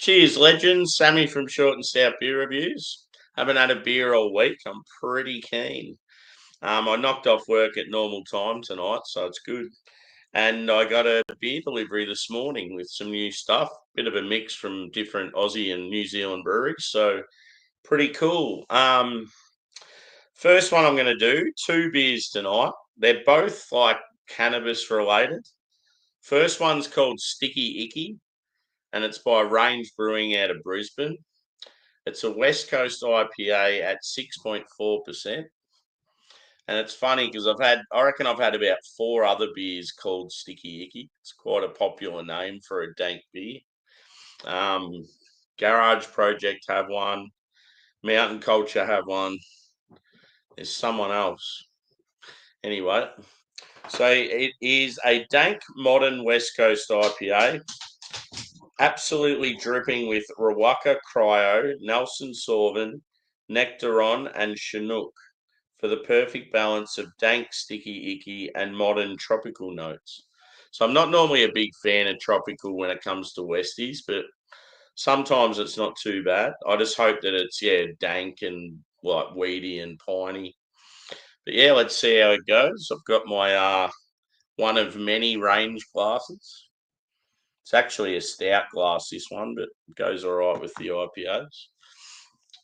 Cheers, legends. Sammy from Short and Stout Beer Reviews. Haven't had a beer all week. I'm pretty keen. I knocked off work at normal time tonight, so it's good. And I got a beer delivery this morning with some new stuff. Bit of a mix from different Aussie and New Zealand breweries, so pretty cool. First one I'm going to do, two beers tonight. They're both like cannabis related. First one's called Sticky Icky, and it's by Range Brewing out of Brisbane. It's a West Coast IPA at 6.4%. And it's funny because I reckon I've had about four other beers called Sticky Icky. It's quite a popular name for a dank beer. Um, Garage Project have one. Mountain Culture have one. There's someone else. Anyway, so it is a dank modern West Coast IPA. Absolutely dripping with Rawaka Cryo, Nelson Sauvin, Nectaron, and Chinook for the perfect balance of dank, sticky, icky, and modern tropical notes. So I'm not normally a big fan of tropical when it comes to Westies, but sometimes it's not too bad. I just hope that it's dank and like weedy and piney. But yeah, let's see how it goes. I've got my one of many range glasses. It's actually a stout glass, this one, but it goes all right with the IPAs.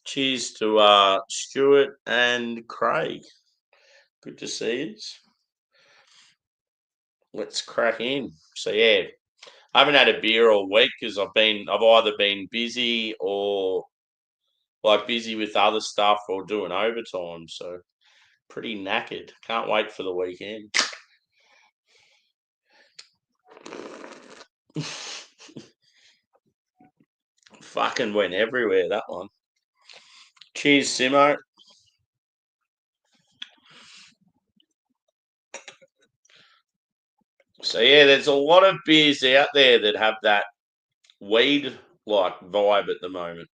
Cheers to Stuart and Craig. Good to see you. Let's crack in. So yeah, I haven't had a beer all week because I've either been busy or like busy with other stuff or doing overtime. So pretty knackered. Can't wait for the weekend. Fucking went everywhere, that one. Cheers, Simo. So yeah, there's a lot of beers out there that have that weed like vibe at the moment.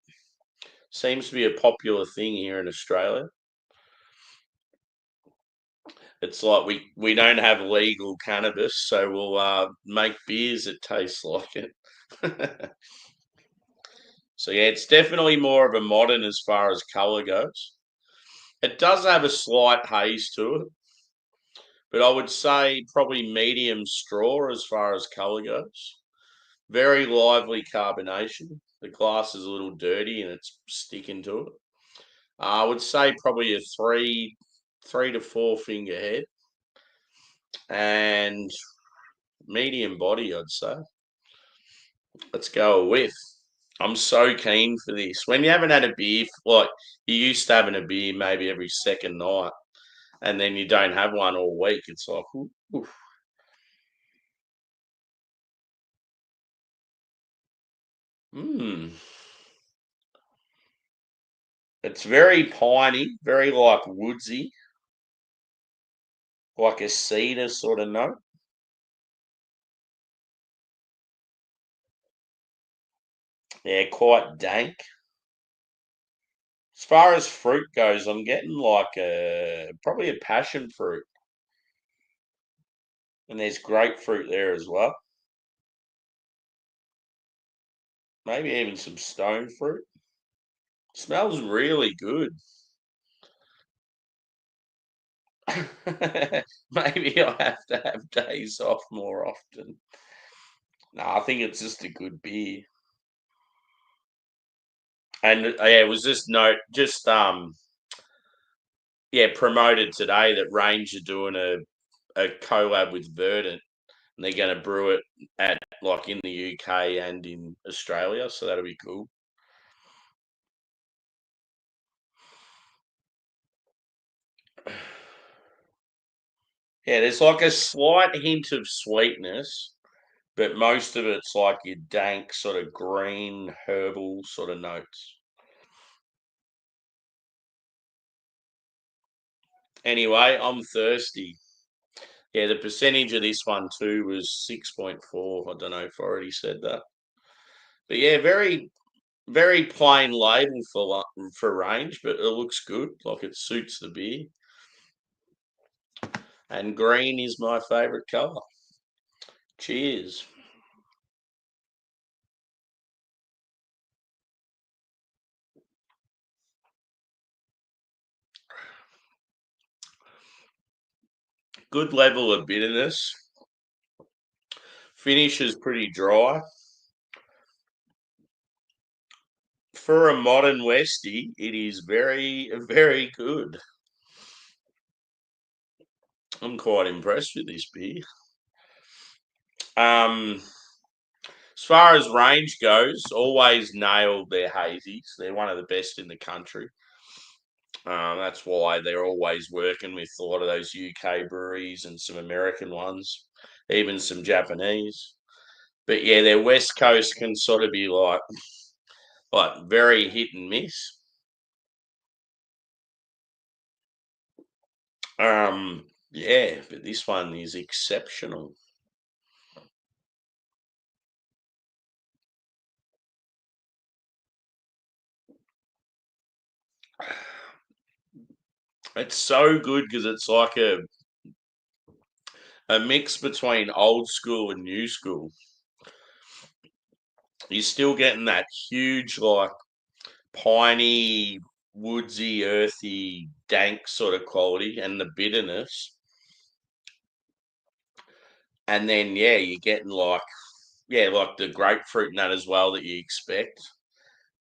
Seems to be a popular thing here in Australia. It's like we don't have legal cannabis, so we'll make beers that taste like it. So yeah, it's definitely more of a modern as far as colour goes. It does have a slight haze to it, but I would say probably medium straw as far as colour goes. Very lively carbonation. The glass is a little dirty and it's sticking to it. I would say probably a three to four finger head and medium body, I'd say. Let's go with. I'm so keen for this. When you haven't had a beer, like you used to having a beer maybe every second night, and then you don't have one all week, it's like, ooh, ooh. Mm. It's very piney, very like woodsy, like a cedar sort of note. Yeah, quite dank. As far as fruit goes, I'm getting like probably a passion fruit, and there's grapefruit there as well. Maybe even some stone fruit. Smells really good. Maybe I have to have days off more often. No, I think it's just a good beer. And yeah, it was just promoted today that Range are doing a collab with Verdant, and they're going to brew it at like in the UK and in Australia, so that'll be cool. Yeah, there's like a slight hint of sweetness, but most of it's like your dank sort of green herbal sort of notes. Anyway, I'm thirsty. Yeah, the percentage of this one too was 6.4. I don't know if I already said that. But yeah, very very plain label for range, but it looks good. Like it suits the beer. And green is my favourite colour. Cheers. Good level of bitterness. Finish is pretty dry. For a modern Westie, it is very, very good. I'm quite impressed with this beer. As far as range goes, always nailed their hazies. They're one of the best in the country. That's why they're always working with a lot of those UK breweries and some American ones, even some Japanese. But yeah, their West Coast can sort of be like very hit and miss. Yeah, but this one is exceptional. It's so good because it's like a mix between old school and new school. You're still getting that huge, like piney, woodsy, earthy, dank sort of quality and the bitterness. And then yeah, you're getting like the grapefruit nut as well that you expect.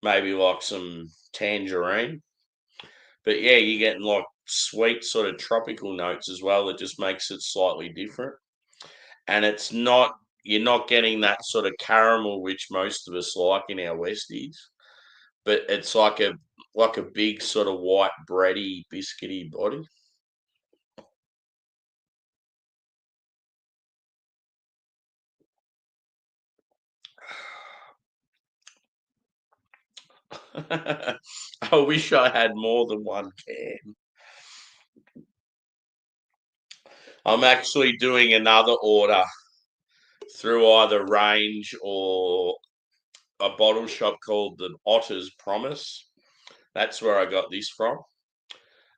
Maybe like some tangerine. But yeah, you're getting like sweet sort of tropical notes as well that just makes it slightly different. And you're not getting that sort of caramel which most of us like in our Westies, but it's like a big sort of white bready biscuity body. I wish I had more than one can. I'm actually doing another order through either Range or a bottle shop called the Otter's Promise. That's where I got this from.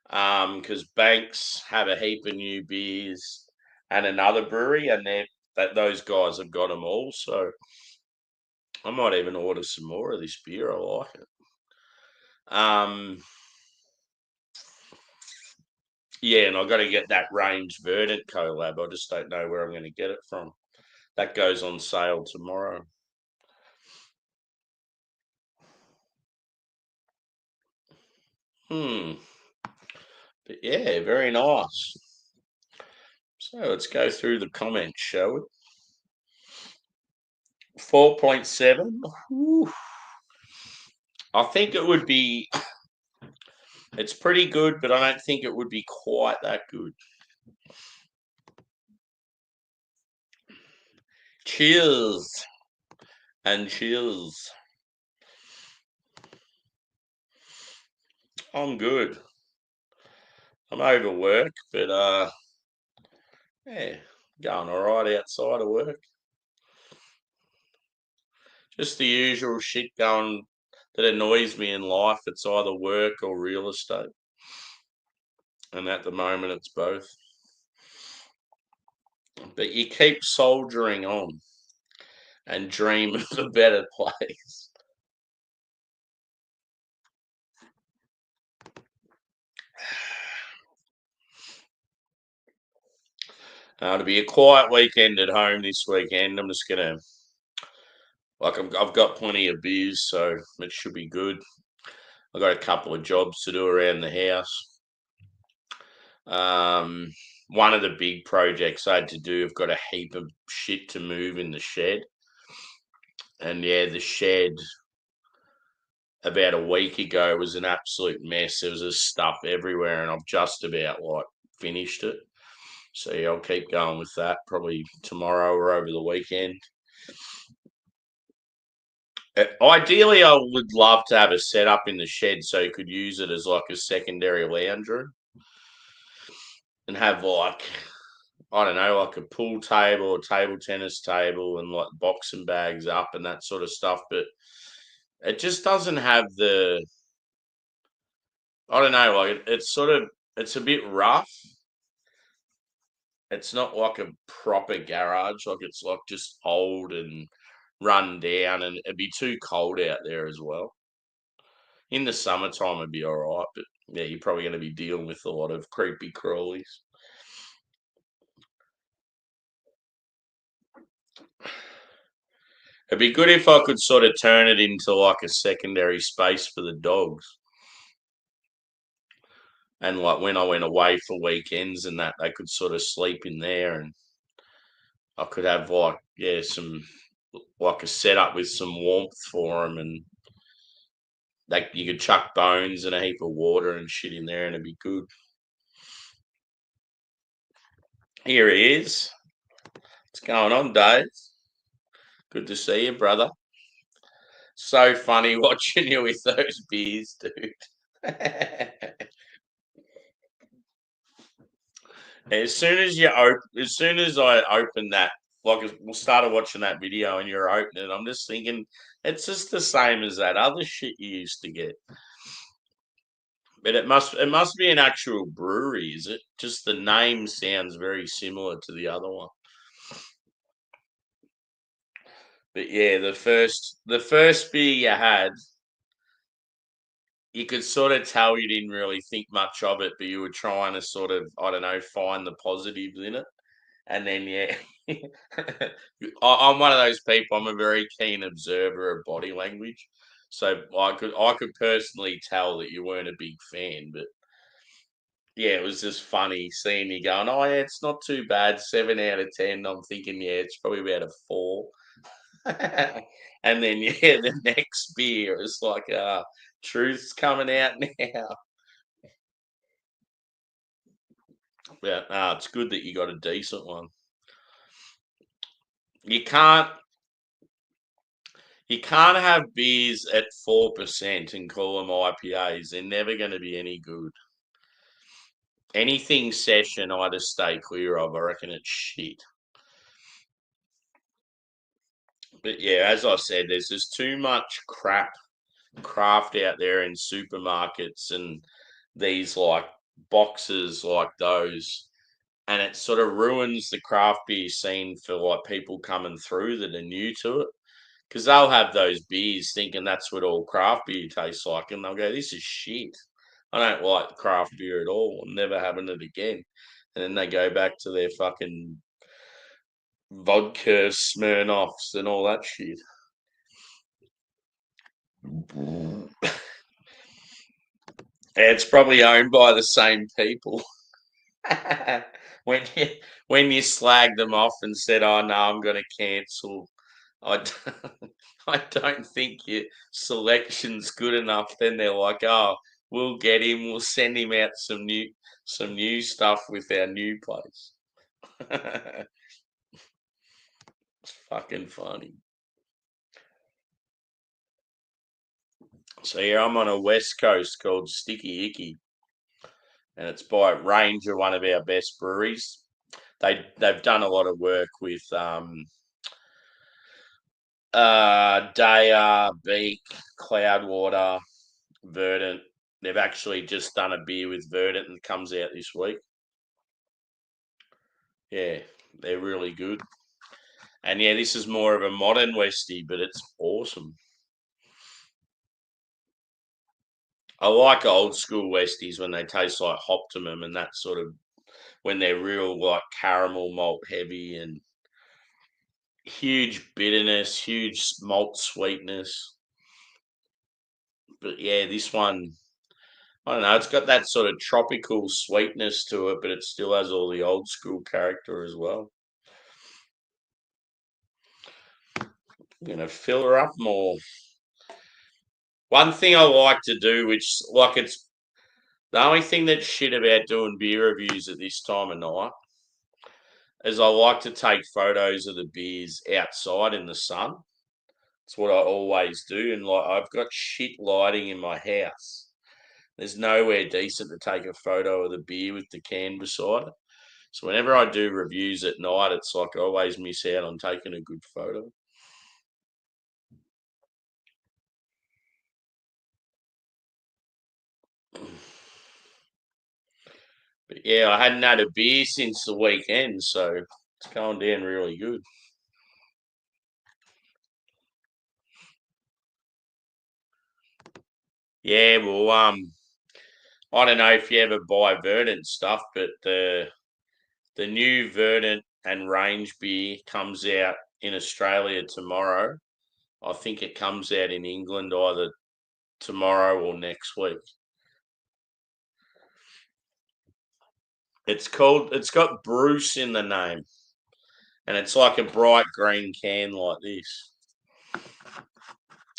Because Banks have a heap of new beers and another brewery, and those guys have got them all. So I might even order some more of this beer. I like it. Yeah, and I've got to get that Range Verdant collab. I just don't know where I'm going to get it from. That goes on sale tomorrow. Hmm. But yeah, very nice. So let's go through the comments, shall we? 4.7. I think it would be. It's pretty good, but I don't think it would be quite that good. Cheers and cheers. I'm good. I'm overwork, but yeah, going all right outside of work. Just the usual shit going that annoys me in life. It's either work or real estate, and at the moment it's both. But you keep soldiering on and dream of a better place. It'll be a quiet weekend at home this weekend. I'm just gonna I've got plenty of beers, so it should be good. I've got a couple of jobs to do around the house. Um, One of the big projects I had to do, I've got a heap of shit to move in the shed. And yeah, the shed about a week ago was an absolute mess. There was just stuff everywhere, and I've just about like finished it. So yeah, I'll keep going with that probably tomorrow or over the weekend. Ideally, I would love to have a setup in the shed so you could use it as like a secondary lounge room and have like I don't know, like a pool table or table tennis table and like boxing bags up and that sort of stuff. But it just doesn't have the I don't know, like it's a bit rough. It's not like a proper garage, like it's like just old and run down, and it'd be too cold out there as well. In the summertime, it'd be all right, but yeah, you're probably going to be dealing with a lot of creepy crawlies. It'd be good if I could sort of turn it into like a secondary space for the dogs. And like when I went away for weekends and that, they could sort of sleep in there, and I could have like some like a setup with some warmth for them, and like you could chuck bones and a heap of water and shit in there, and it'd be good. Here he is. What's going on, Dave? Good to see you, brother. So funny watching you with those beers, dude. As soon as I opened that, like we started watching that video and you're opening it, I'm just thinking it's just the same as that other shit you used to get. But it must be an actual brewery, is it? Just the name sounds very similar to the other one. But yeah, the first beer you had, you could sort of tell you didn't really think much of it, but you were trying to sort of, I don't know, find the positives in it. And then yeah, I'm one of those people. I'm a very keen observer of body language, so I could personally tell that you weren't a big fan. But yeah, it was just funny seeing you going, oh yeah, it's not too bad, 7 out of 10. I'm thinking, yeah, it's probably about a 4. And then yeah, the next beer is like, truth's coming out now. Yeah, it's good that you got a decent one. You can't You can't have beers at 4% and call them IPAs. They're never going to be any good. Anything session, I just stay clear of. I reckon it's shit. But yeah, as I said, there's just too much crap craft out there in supermarkets and these like boxes like those. And it sort of ruins the craft beer scene for like people coming through that are new to it. Because they'll have those beers thinking that's what all craft beer tastes like, and they'll go, "This is shit. I don't like craft beer at all. I'm never having it again." And then they go back to their fucking vodka Smirnoffs and all that shit. It's probably owned by the same people. when you when you slag them off and said, "Oh no, I'm going to cancel," I d- I don't think your selection's good enough. Then they're like, "Oh, we'll get him. We'll send him out some new stuff with our new place." It's fucking funny. So yeah, I'm on a west coast called Sticky Icky, and it's by Ranger, one of our best breweries. They've done a lot of work with Daya, Beak, Cloudwater, Verdant. They've actually just done a beer with Verdant that comes out this week. Yeah, they're really good. And yeah, this is more of a modern Westie, but it's awesome. I like old school Westies when they taste like Optimum and that sort of when they're real like caramel malt heavy and huge bitterness, huge malt sweetness. But yeah, this one, I don't know, it's got that sort of tropical sweetness to it, but it still has all the old school character as well. I'm gonna fill her up more. One thing I like to do, which like it's the only thing that's shit about doing beer reviews at this time of night, is I like to take photos of the beers outside in the sun. It's what I always do, and like I've got shit lighting in my house. There's nowhere decent to take a photo of the beer with the can beside it. So whenever I do reviews at night, it's like I always miss out on taking a good photo. But yeah, I hadn't had a beer since the weekend, so it's going down really good. Yeah, well, I don't know if you ever buy Verdant stuff, but the new Verdant and Range beer comes out in Australia tomorrow, I think it comes out in England either tomorrow or next week. It's got Bruce in the name, and it's like a bright green can like this.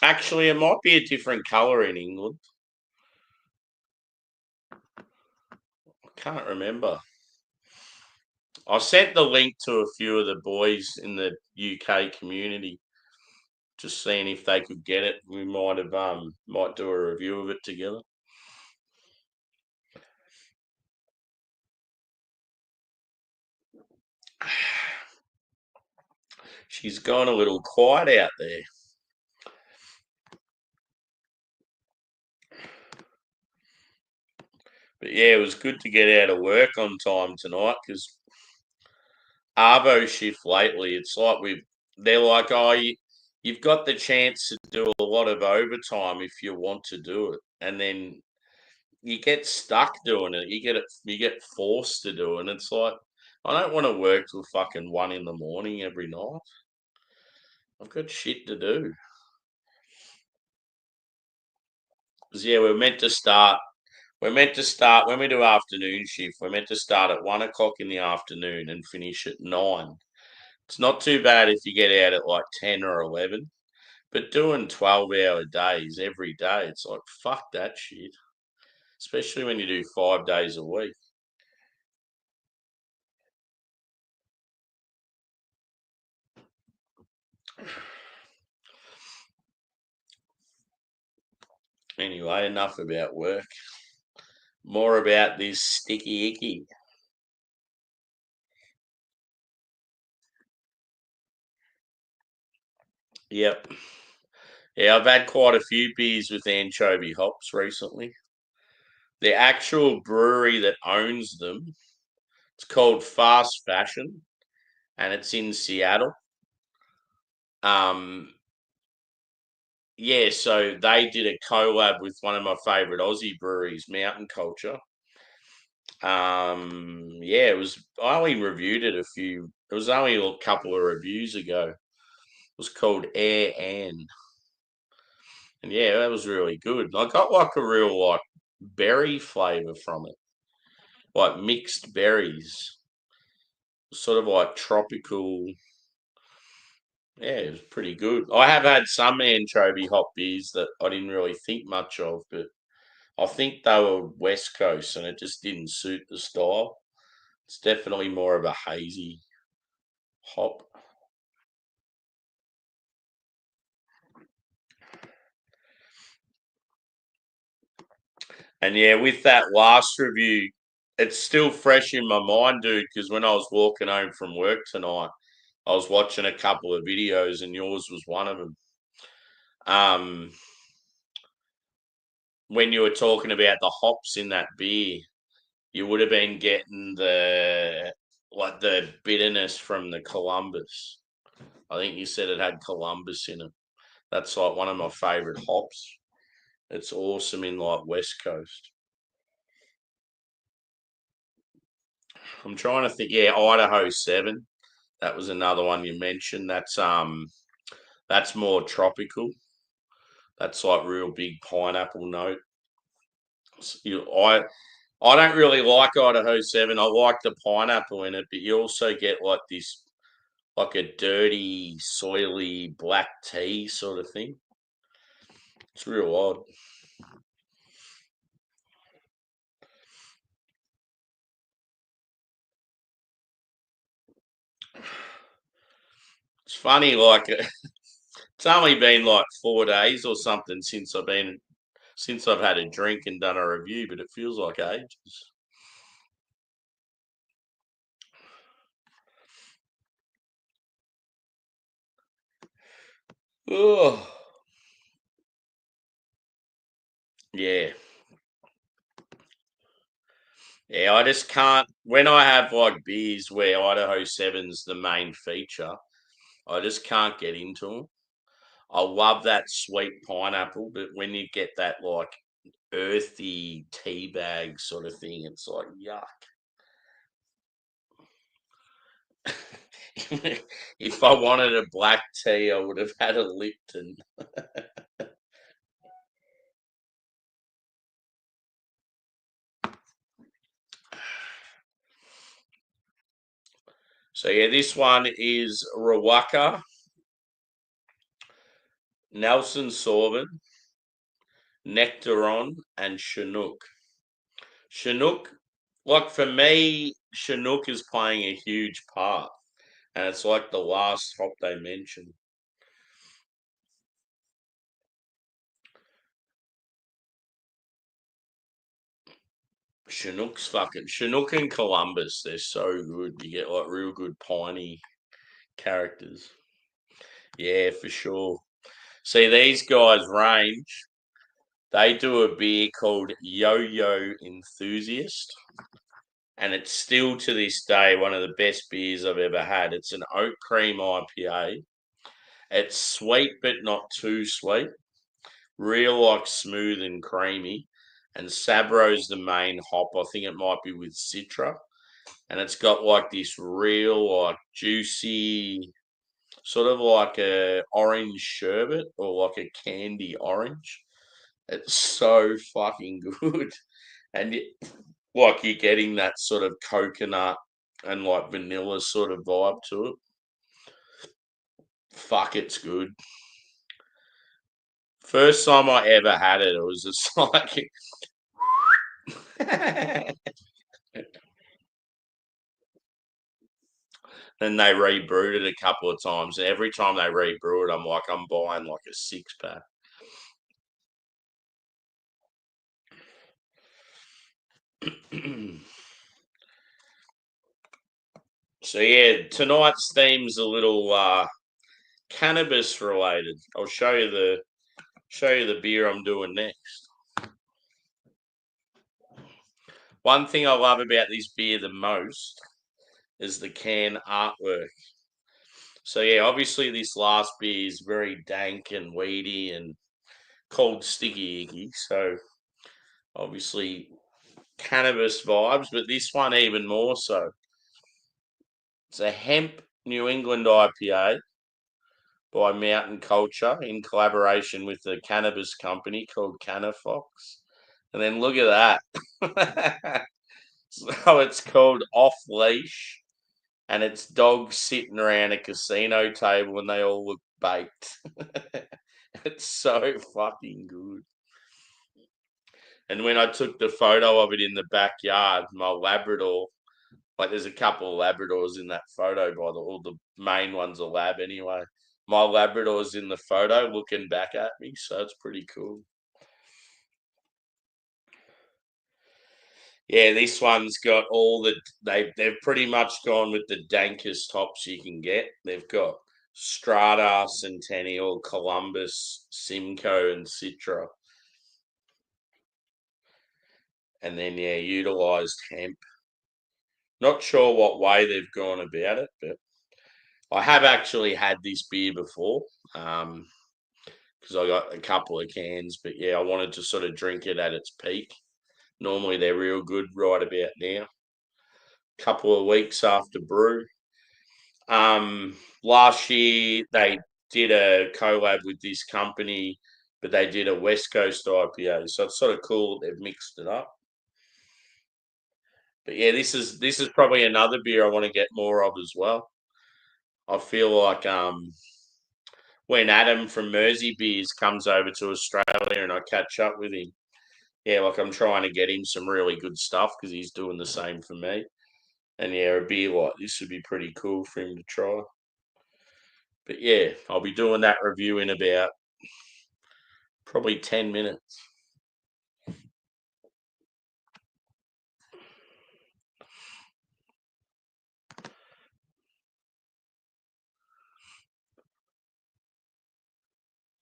Actually, it might be a different colour in England. I can't remember. I sent the link to a few of the boys in the UK community, just seeing if they could get it. We might do a review of it together. She's gone a little quiet out there. But yeah, it was good to get out of work on time tonight because Arvo shift lately, it's like they're like, oh, you've got the chance to do a lot of overtime if you want to do it. And then you get stuck doing it. You get forced to do it. And it's like, I don't want to work till fucking 1 a.m. every night. I've got shit to do. 'Cause yeah, we're meant to start when we do afternoon shift. We're meant to start at 1 o'clock in the afternoon and finish at 9. It's not too bad if you get out at like 10 or 11, but doing 12-hour days every day, it's like fuck that shit. Especially when you do 5 days a week. Anyway, enough about work. More about this sticky icky. Yep. Yeah, I've had quite a few beers with anchovy hops recently. The actual brewery that owns them, it's called Fast Fashion, and it's in Seattle. Um, yeah, so they did a collab with one of my favourite Aussie breweries, Mountain Culture. Yeah, it was. I only reviewed it It was only a couple of reviews ago. It was called Air and yeah, that was really good. I got like a real like berry flavour from it, like mixed berries, sort of like tropical. Yeah, it was pretty good. I have had some anchovy hop beers that I didn't really think much of, but I think they were West Coast and it just didn't suit the style. It's definitely more of a hazy hop. And yeah, with that last review, it's still fresh in my mind, dude, because when I was walking home from work tonight, I was watching a couple of videos and yours was one of them. Um, when you were talking about the hops in that beer, you would have been getting the bitterness from the Columbus. I think you said it had Columbus in it. That's like one of my favorite hops. It's awesome in like West Coast. I'm trying to think. Yeah, Idaho 7. That was another one you mentioned. That's more tropical. That's like real big pineapple note. I don't really like Idaho 7. I like the pineapple in it, but you also get like this like a dirty, soily black tea sort of thing. It's real odd. It's funny, like it's only been like 4 days or something since I've had a drink and done a review, but it feels like ages. Oh, yeah. Yeah, I just can't. When I have like beers where Idaho 7's the main feature, I just can't get into them. I love that sweet pineapple, but when you get that like earthy tea bag sort of thing, it's like yuck. If I wanted a black tea, I would have had a Lipton. So yeah, this one is Rawaka, Nelson Sauvin, Nectaron, and Chinook. Chinook, like for me, Chinook is playing a huge part, and it's like the last hop they mentioned. Chinook and Columbus. They're so good. You get like real good piney characters. Yeah, for sure. See, these guys range. They do a beer called Yo Yo Enthusiast, and it's still to this day one of the best beers I've ever had. It's an oat cream IPA. It's sweet but not too sweet. Real like smooth and creamy. And Sabro's the main hop. I think it might be with Citra. And it's got like this real like juicy sort of like a orange sherbet or like a candy orange. It's so fucking good. And like you're getting that sort of coconut and like vanilla sort of vibe to it. Fuck, it's good. First time I ever had it, it was just like then they rebrewed it a couple of times. And every time they rebrew it, I'm like, I'm buying like a 6 pack. So yeah, tonight's theme's a little cannabis related. I'll show you the beer I'm doing next. One thing I love about this beer the most is the can artwork. So yeah, obviously this last beer is very dank and weedy and called Sticky Icky. So obviously cannabis vibes, but this one even more so. It's a hemp New England IPA by Mountain Culture in collaboration with the cannabis company called Canafox. And then look at that. So it's called Off Leash, and it's dogs sitting around a casino table and they all look baked. It's so fucking good. And when I took the photo of it in the backyard, my Labrador, like there's a couple of Labradors in that photo, by all the main one's a lab anyway. My Labrador's in the photo looking back at me, so it's pretty cool. Yeah, this one's got all the they've pretty much gone with the dankest hops you can get. They've got Strata, Centennial, Columbus, Simcoe, and Citra, and then yeah, utilized hemp. Not sure what way they've gone about it, but I have actually had this beer before. Because I got a couple of cans, but yeah, I wanted to sort of drink it at its peak. Normally they're real good right about now. Couple of weeks after brew. Last year they did a collab with this company, but they did a West Coast IPA, so it's sort of cool that they've mixed it up. But yeah, this is probably another beer I want to get more of as well. I feel like when Adam from Mersey Beers comes over to Australia and I catch up with him, yeah, like I'm trying to get him some really good stuff because he's doing the same for me. And yeah, a beer like this would be pretty cool for him to try. But yeah, I'll be doing that review in about probably 10 minutes.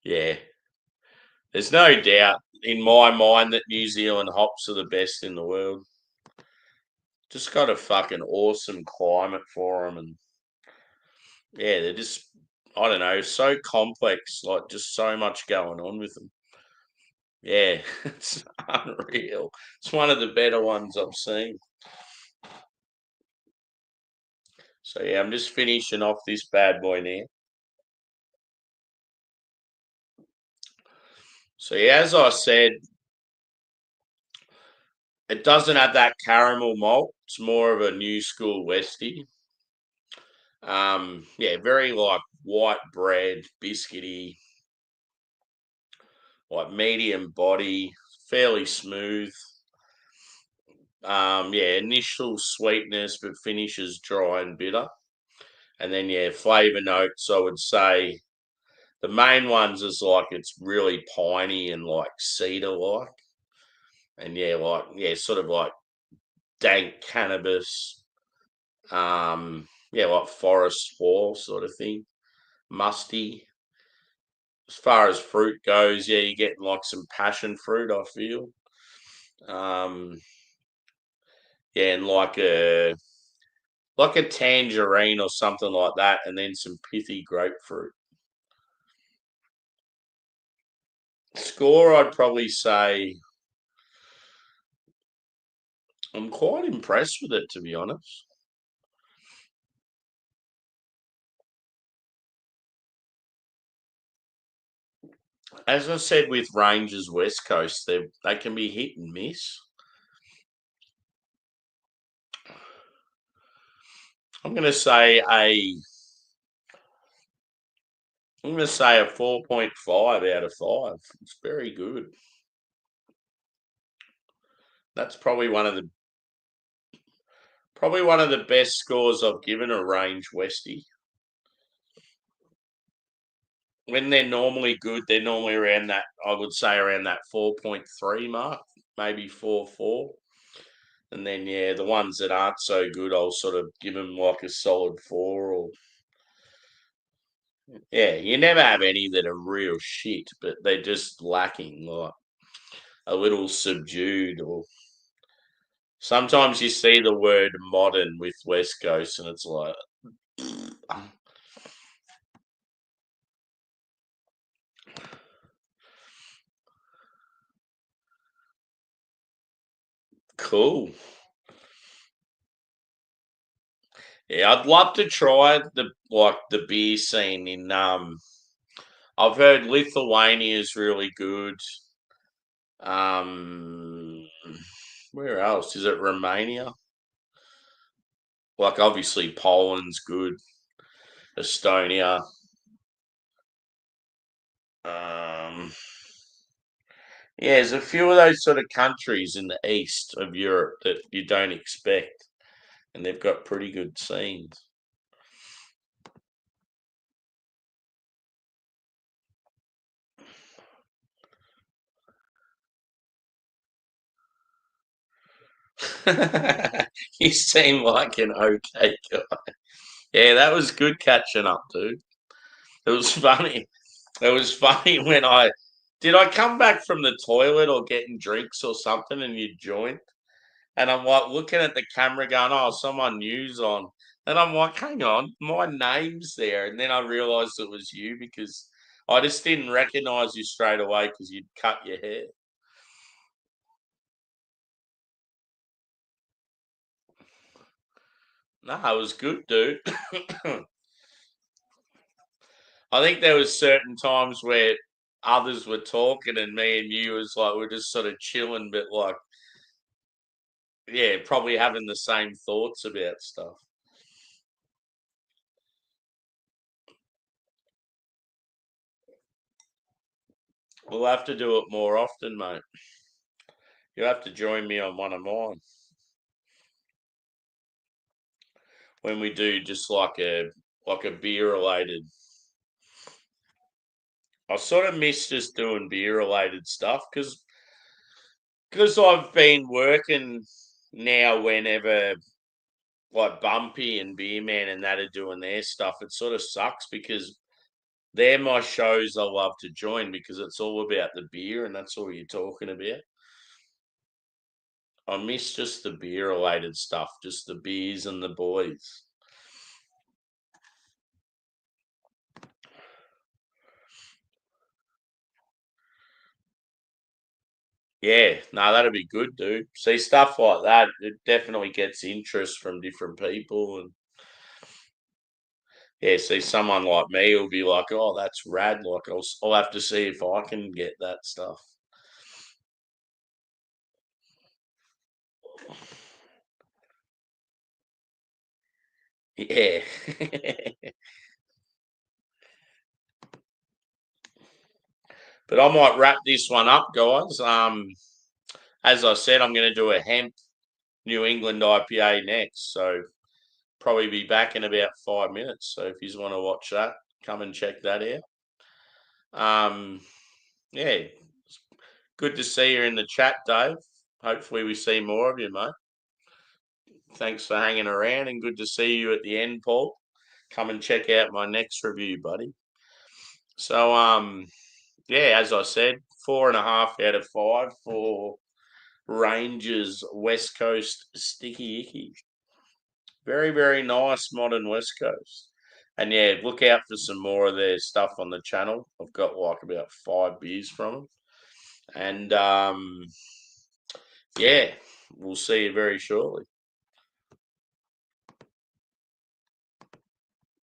Yeah, there's no doubt in my mind that New Zealand hops are the best in the world. Just got a fucking awesome climate for them. And yeah, they're just, I don't know, so complex, like just so much going on with them. Yeah, it's unreal. It's one of the better ones I've seen. So yeah, I'm just finishing off this bad boy now. So yeah, as I said, it doesn't have that caramel malt. It's more of a new school Westie. Yeah, very like white bread, biscuity, like medium body, fairly smooth. Yeah, initial sweetness, but finishes dry and bitter. And then yeah, flavour notes. I would say the main ones is like it's really piney and like cedar like, and yeah, sort of like dank cannabis. Yeah, like forest wall sort of thing, musty. As far as fruit goes, yeah, you're getting like some passion fruit. I feel. Um, yeah, and like a tangerine or something like that, and then some pithy grapefruit. Score, I'd probably say I'm quite impressed with it, to be honest. As I said with Rangers West Coast, they can be hit and miss. I'm going to say a I'm going to say a 4.5 out of 5. It's very good. That's probably one of the best scores I've given a range Westie. When they're normally good, they're normally around that, I would say around that 4.3 mark, maybe 4.4. And then yeah, the ones that aren't so good, I'll sort of give them like a solid 4 or yeah, you never have any that are real shit, but they're just lacking, like a little subdued or sometimes you see the word modern with West Coast and it's like cool. Yeah, I'd love to try the beer scene in I've heard Lithuania is really good. Um where else? Is it Romania? Like obviously Poland's good, Estonia. Um Yeah, there's a few of those sort of countries in the east of Europe that you don't expect, and they've got pretty good scenes. You seem like an okay guy. Yeah, that was good catching up, dude. It was funny. It was funny when I come back from the toilet or getting drinks or something and you joined? And I'm like looking at the camera going, oh, someone new's on. And I'm like, hang on, my name's there. And then I realized it was you because I just didn't recognize you straight away because you'd cut your hair. No, it was good, dude. I think there was certain times where others were talking and me and you was like we're just sort of chilling, but like yeah, probably having the same thoughts about stuff. We'll have to do it more often, mate. You'll have to join me on one of mine when we do just like a beer related. I sort of miss just doing beer related stuff because I've been working now whenever like Bumpy and Beerman and that are doing their stuff. It sort of sucks because they're my shows I love to join because it's all about the beer and that's all you're talking about. I miss just the beer related stuff, just the beers and the boys. Yeah, no, that'd be good, dude. See stuff like that, it definitely gets interest from different people, and Yeah, see, someone like me will be like, "Oh, that's rad." Like, I'll have to see if I can get that stuff. Yeah. But I might wrap this one up, guys. As I said, I'm going to do a hemp New England IPA next, so probably be back in about 5 minutes. So if you want to watch that, come and check that out. Yeah, good to see you in the chat, Dave. Hopefully, we see more of you, mate. Thanks for hanging around, and good to see you at the end, Paul. Come and check out my next review, buddy. So, yeah, as I said, 4.5 out of 5 for Rangers West Coast Sticky Icky. Very, very nice modern West Coast. And yeah, look out for some more of their stuff on the channel. I've got like about 5 beers from them. And yeah, we'll see you very shortly.